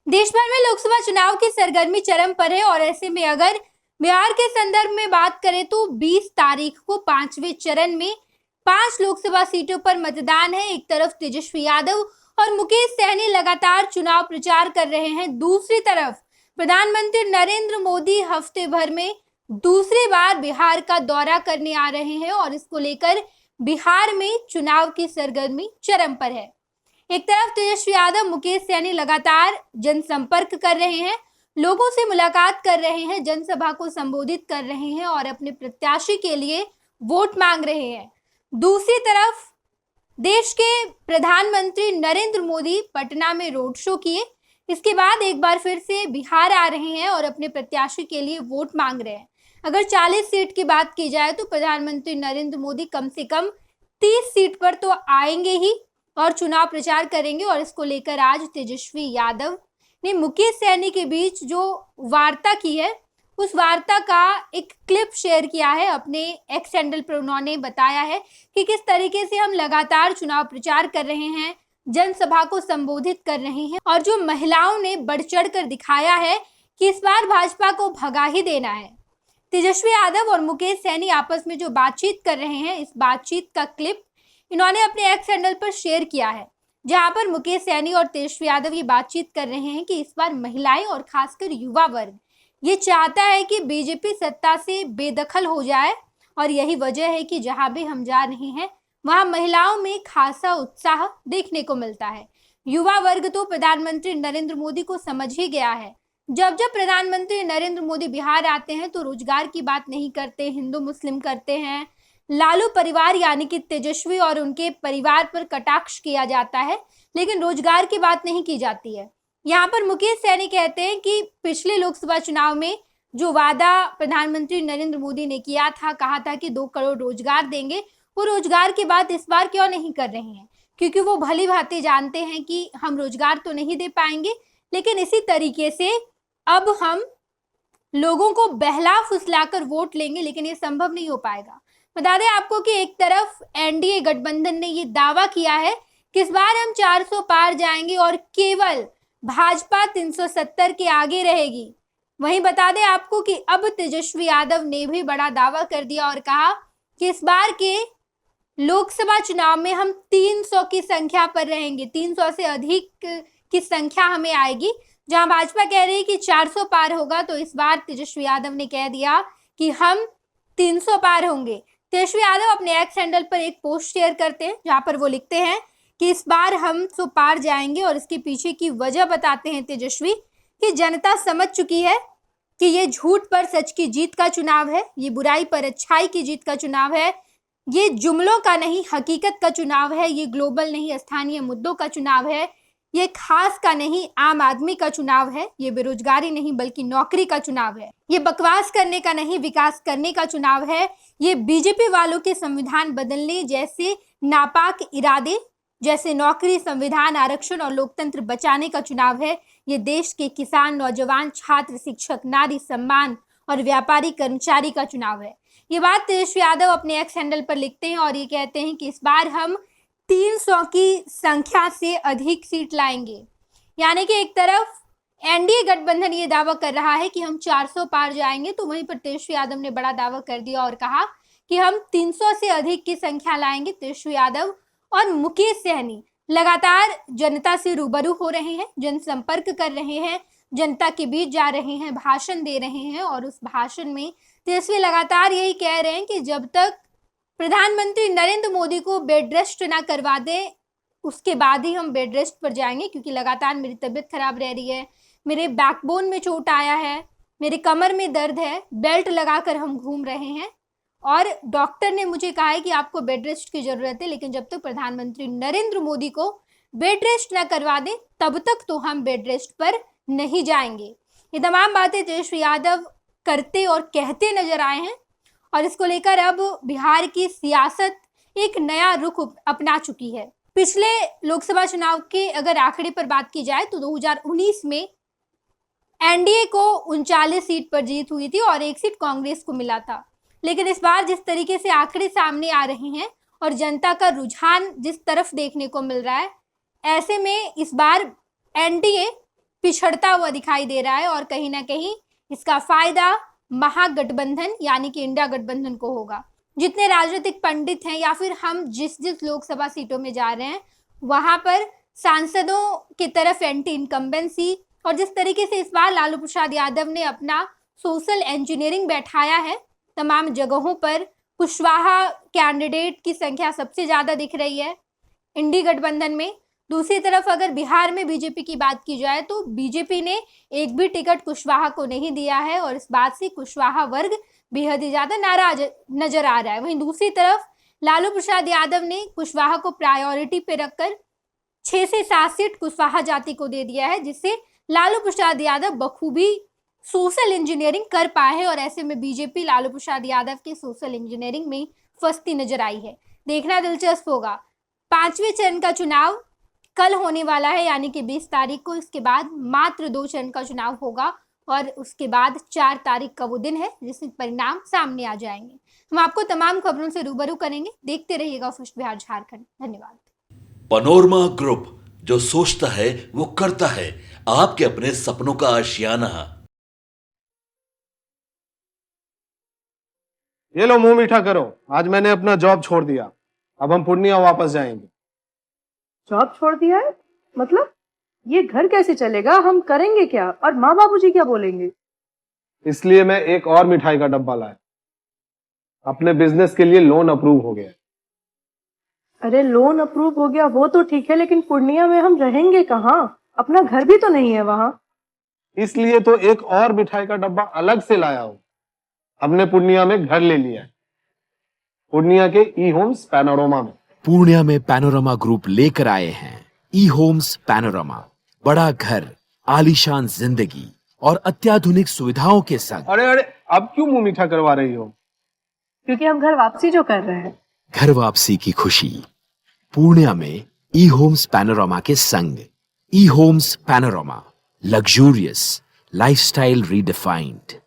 देश भर में लोकसभा चुनाव की सरगर्मी चरम पर है और ऐसे में अगर बिहार के संदर्भ में बात करें तो 20 तारीख को पांचवें चरण में 5 लोकसभा सीटों पर मतदान है। एक तरफ तेजस्वी यादव और मुकेश सहनी लगातार चुनाव प्रचार कर रहे हैं, दूसरी तरफ प्रधानमंत्री नरेंद्र मोदी हफ्ते भर में दूसरी बार बिहार का दौरा करने आ रहे हैं और इसको लेकर बिहार में चुनाव की सरगर्मी चरम पर है। एक तरफ तेजस्वी यादव, मुकेश सहनी लगातार जनसंपर्क कर रहे हैं, लोगों से मुलाकात कर रहे हैं, जनसभा को संबोधित कर रहे हैं और अपने प्रत्याशी के लिए वोट मांग रहे हैं। दूसरी तरफ देश के प्रधानमंत्री नरेंद्र मोदी पटना में रोड शो किए, इसके बाद एक बार फिर से बिहार आ रहे हैं और अपने प्रत्याशी के लिए वोट मांग रहे हैं। अगर 40 सीट की बात की जाए तो प्रधानमंत्री नरेंद्र मोदी कम से कम 30 सीट पर तो आएंगे ही और चुनाव प्रचार करेंगे। और इसको लेकर आज तेजस्वी यादव ने मुकेश सहनी के बीच जो वार्ता की है, उस वार्ता का एक क्लिप शेयर किया है अपने एक्स हैंडल पर। उन्होंने बताया है कि किस तरीके से हम लगातार चुनाव प्रचार कर रहे हैं, जनसभा को संबोधित कर रहे हैं और जो महिलाओं ने बढ़ चढ़ कर दिखाया है कि इस बार भाजपा को भगा ही देना है। तेजस्वी यादव और मुकेश सहनी आपस में जो बातचीत कर रहे हैं, इस बातचीत का क्लिप इन्होंने अपने एक्स हैंडल पर शेयर किया है, जहां पर मुकेश सहनी और तेजस्वी यादव ये बातचीत कर रहे हैं कि इस बार महिलाएं और खासकर युवा वर्ग ये चाहता है कि बीजेपी सत्ता से बेदखल हो जाए और यही वजह है कि जहां भी हम जा रहे हैं वहां महिलाओं में खासा उत्साह देखने को मिलता है। युवा वर्ग तो प्रधानमंत्री नरेंद्र मोदी को समझ ही गया है। जब जब प्रधानमंत्री नरेंद्र मोदी बिहार आते हैं तो रोजगार की बात नहीं करते, हिंदू मुस्लिम करते हैं, लालू परिवार यानी कि तेजस्वी और उनके परिवार पर कटाक्ष किया जाता है, लेकिन रोजगार की बात नहीं की जाती है। यहाँ पर मुकेश सहनी कहते हैं कि पिछले लोकसभा चुनाव में जो वादा प्रधानमंत्री नरेंद्र मोदी ने किया था, कहा था कि 2 करोड़ रोजगार देंगे, वो रोजगार की बात इस बार क्यों नहीं कर रहे हैं? क्योंकि वो भली भांति जानते हैं कि हम रोजगार तो नहीं दे पाएंगे, लेकिन इसी तरीके से अब हम लोगों को बहला फुसलाकर वोट लेंगे, लेकिन ये संभव नहीं हो पाएगा। बता दें आपको कि एक तरफ एनडीए गठबंधन ने ये दावा किया है कि इस बार हम 400 पार जाएंगे और केवल भाजपा 370 के आगे रहेगी। वहीं बता दें आपको कि अब तेजस्वी यादव ने भी बड़ा दावा कर दिया और कहा कि इस बार के लोकसभा चुनाव में हम 300 की संख्या पर रहेंगे, 300 से अधिक की संख्या हमें आएगी। जहां भाजपा कह रही है कि 400 पार होगा, तो इस बार तेजस्वी यादव ने कह दिया कि हम 300 पार होंगे। तेजस्वी यादव अपने एक्स हैंडल पर एक पोस्ट शेयर करते हैं, जहां पर वो लिखते हैं कि इस बार हम 100 पार जाएंगे और इसके पीछे की वजह बताते हैं तेजस्वी कि जनता समझ चुकी है कि ये झूठ पर सच की जीत का चुनाव है, ये बुराई पर अच्छाई की जीत का चुनाव है, ये जुमलों का नहीं हकीकत का चुनाव है, ये ग्लोबल नहीं स्थानीय मुद्दों का चुनाव है, ये खास का नहीं आम आदमी का चुनाव है, ये बेरोजगारी नहीं बल्कि नौकरी का चुनाव है, ये बकवास करने का नहीं विकास करने का चुनाव है, ये बीजेपी वालों के संविधान बदलने जैसे नापाक इरादे, जैसे नौकरी, संविधान, आरक्षण और लोकतंत्र बचाने का चुनाव है, ये देश के किसान, नौजवान, छात्र, शिक्षक, नारी सम्मान और व्यापारी कर्मचारी का चुनाव है। ये बात तेजस्वी यादव अपने एक्स हैंडल पर लिखते हैं और ये कहते हैं कि इस बार हम 300 की संख्या से अधिक सीट लाएंगे। यानी कि एक तरफ एनडीए गठबंधन ये दावा कर रहा है कि हम 400 पार जाएंगे, तो वहीं पर तेजस्वी यादव ने बड़ा दावा कर दिया और कहा कि हम 300 से अधिक की संख्या लाएंगे। तेजस्वी यादव और मुकेश सहनी लगातार जनता से रूबरू हो रहे हैं, जनसंपर्क कर रहे हैं, जनता के बीच जा रहे हैं, भाषण दे रहे हैं और उस भाषण में तेजस्वी लगातार यही कह रहे हैं कि जब तक प्रधानमंत्री नरेंद्र मोदी को बेड रेस्ट ना करवा दें, उसके बाद ही हम बेड रेस्ट पर जाएंगे, क्योंकि लगातार मेरी तबीयत खराब रह रही है, मेरे बैकबोन में चोट आया है, मेरे कमर में दर्द है, बेल्ट लगाकर हम घूम रहे हैं और डॉक्टर ने मुझे कहा है कि आपको बेड रेस्ट की जरूरत है, लेकिन जब तक प्रधानमंत्री नरेंद्र मोदी को बेड रेस्ट ना करवा दें तब तक तो हम बेड रेस्ट पर नहीं जाएंगे। ये तमाम बातें तेजस्वी यादव करते और कहते नजर आए हैं और इसको लेकर अब बिहार की सियासत एक नया रुख अपना चुकी है। पिछले लोकसभा चुनाव के अगर आंकड़े पर बात की जाए तो 2019 में एनडीए को 39 सीट पर जीत हुई थी और 1 सीट कांग्रेस को मिला था। लेकिन इस बार जिस तरीके से आंकड़े सामने आ रहे हैं और जनता का रुझान जिस तरफ देखने को मिल रहा है, ऐसे में इस बार एनडीए पिछड़ता हुआ दिखाई दे रहा है और कहीं ना कहीं इसका फायदा महागठबंधन यानी कि इंडिया गठबंधन को होगा। जितने राजनीतिक पंडित हैं या फिर हम जिस जिस लोकसभा सीटों में जा रहे हैं वहां पर सांसदों की तरफ एंटी इनकम्बेंसी और जिस तरीके से इस बार लालू प्रसाद यादव ने अपना सोशल इंजीनियरिंग बैठाया है तमाम जगहों पर, कुशवाहा कैंडिडेट की संख्या सबसे ज्यादा दिख रही है इंडी गठबंधन में। दूसरी तरफ अगर बिहार में बीजेपी की बात की जाए तो बीजेपी ने एक भी टिकट कुशवाहा को नहीं दिया है और इस बात से कुशवाहा वर्ग बेहद ही ज्यादा नाराज नजर आ रहा है। वहीं दूसरी तरफ लालू प्रसाद यादव ने कुशवाहा को प्रायोरिटी पे रखकर 6 से 7 सीट कुशवाहा जाति को दे दिया है, जिससे लालू प्रसाद यादव बखूबी सोशल इंजीनियरिंग कर पाए हैं और ऐसे में बीजेपी लालू प्रसाद यादव के सोशल इंजीनियरिंग में फंसती नजर आई है। देखना दिलचस्प होगा। 5वें चरण का चुनाव कल होने वाला है यानी कि 20 तारीख को। इसके बाद मात्र 2 चरण का चुनाव होगा और उसके बाद 4 तारीख का वो दिन है जिसमें परिणाम सामने आ जाएंगे। हम आपको तमाम खबरों से रूबरू करेंगे। देखते रहिएगा फर्स्ट बिहार झारखंड। धन्यवाद। पनोरमा ग्रुप, जो सोचता है वो करता है। आपके अपने सपनों का आशियाना। ये लो मुंह मीठा करो, आज मैंने अपना जॉब छोड़ दिया। अब हम पूर्णिया वापस जाएंगे। जॉब छोड़ दिया है? मतलब ये घर कैसे चलेगा? हम करेंगे क्या? और माँ बाबूजी क्या बोलेंगे? इसलिए मैं एक और मिठाई का डब्बा लाया। अपने बिजनेस के लिए लोन अप्रूव हो गया। अरे लोन अप्रूव हो गया वो तो ठीक है, लेकिन पूर्णिया में हम रहेंगे कहाँ? अपना घर भी तो नहीं है वहाँ। इसलिए तो एक और मिठाई का डब्बा अलग से लाया हूँ। हमने पूर्णिया में घर ले लिया है, पूर्णिया के ई होम्स पैनोरमा में। पूर्णिया में पैनोरमा ग्रुप लेकर आए हैं ई होम्स पैनोरमा। बड़ा घर, आलीशान जिंदगी और अत्याधुनिक सुविधाओं के संग। अरे अब क्यों मुंह मीठा करवा रही हो? क्योंकि हम घर वापसी जो कर रहे हैं। घर वापसी की खुशी पूर्णिया में ई होम्स पैनोरमा के संग। E Homes Panorama, luxurious lifestyle redefined.